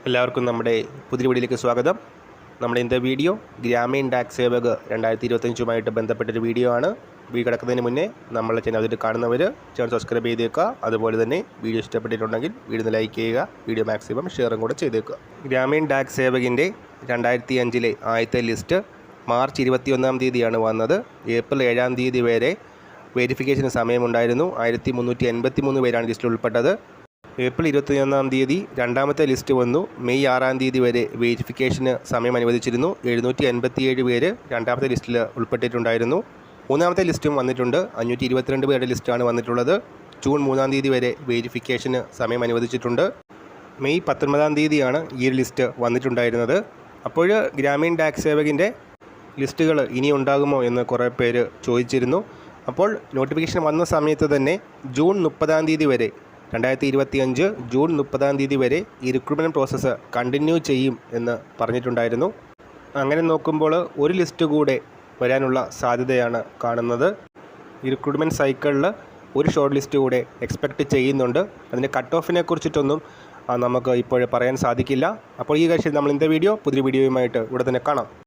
എല്ലാവർക്കും നമ്മുടെ പുതിയ വീഡിയോയിലേക്ക് സ്വാഗതം. നമ്മുടെ ഇന്നത്തെ വീഡിയോ ഗ്രാമീൺ ഡാക് സേവക് 2025 ബന്ധപ്പെട്ടൊരു വീഡിയോ ആണ്. വീഡിയോ കിടക്കുന്നതിന് മുന്നേ നമ്മളെ ചാനൽ അതിൽ കാണുന്നവർ ചാനൽ സബ്സ്ക്രൈബ് ചെയ്തേക്കുക. അതുപോലെ തന്നെ വീഡിയോ ഇഷ്ടപ്പെട്ടിട്ടുണ്ടെങ്കിൽ വീഡിയോ ലൈക്ക് ചെയ്യുക, വീഡിയോ മാക്സിമം ഷെയറും കൂടെ ചെയ്തേക്കുക. ഗ്രാമീൺ ഡാക് സേവകിൻ്റെ 2005 ആദ്യത്തെ ലിസ്റ്റ് മാർച്ച് 21 തീയതിയാണ് വന്നത്. ഏപ്രിൽ 7 വരെ വെരിഫിക്കേഷന് സമയമുണ്ടായിരുന്നു. 1383 പേരാണ് ലിസ്റ്റിൽ ഉൾപ്പെട്ടത്. ഏപ്രിൽ 21 രണ്ടാമത്തെ ലിസ്റ്റ് വന്നു. മെയ് 6 വരെ വെരിഫിക്കേഷന് സമയം അനുവദിച്ചിരുന്നു. 787 പേര് രണ്ടാമത്തെ ലിസ്റ്റിൽ ഉൾപ്പെട്ടിട്ടുണ്ടായിരുന്നു. മൂന്നാമത്തെ ലിസ്റ്റും വന്നിട്ടുണ്ട്. 522 പേരുടെ ലിസ്റ്റാണ് വന്നിട്ടുള്ളത്. ജൂൺ 3 വരെ വെരിഫിക്കേഷന് സമയം അനുവദിച്ചിട്ടുണ്ട്. മെയ് 19 ഈ ലിസ്റ്റ് വന്നിട്ടുണ്ടായിരുന്നത്. അപ്പോൾ ഗ്രാമീൺ ഡാക് സേവകിൻ്റെ ലിസ്റ്റുകൾ ഇനി ഉണ്ടാകുമോ എന്ന് കുറേ പേര് ചോദിച്ചിരുന്നു. അപ്പോൾ നോട്ടിഫിക്കേഷൻ വന്ന സമയത്ത് തന്നെ ജൂൺ 30 വരെ 2025 ജൂൺ 30 വരെ ഈ റിക്രൂട്ട്മെൻറ്റ് പ്രോസസ്സ് കണ്ടിന്യൂ ചെയ്യും എന്ന് പറഞ്ഞിട്ടുണ്ടായിരുന്നു. അങ്ങനെ നോക്കുമ്പോൾ ഒരു ലിസ്റ്റ് കൂടെ വരാനുള്ള സാധ്യതയാണ് കാണുന്നത്. ഈ റിക്രൂട്ട്മെൻറ്റ് സൈക്കിളിൽ ഒരു ഷോർട്ട് ലിസ്റ്റ് കൂടെ എക്സ്പെക്റ്റ് ചെയ്യുന്നുണ്ട്. അതിൻ്റെ കട്ട് ഓഫിനെ കുറിച്ചിട്ടൊന്നും നമുക്ക് ഇപ്പോൾ പറയാൻ സാധിക്കില്ല. അപ്പോൾ ഈ കാര്യത്തിൽ നമ്മൾ ഇന്നത്തെ പുതിയ വീഡിയോയുമായിട്ട് ഇവിടെ തന്നെ കാണാം.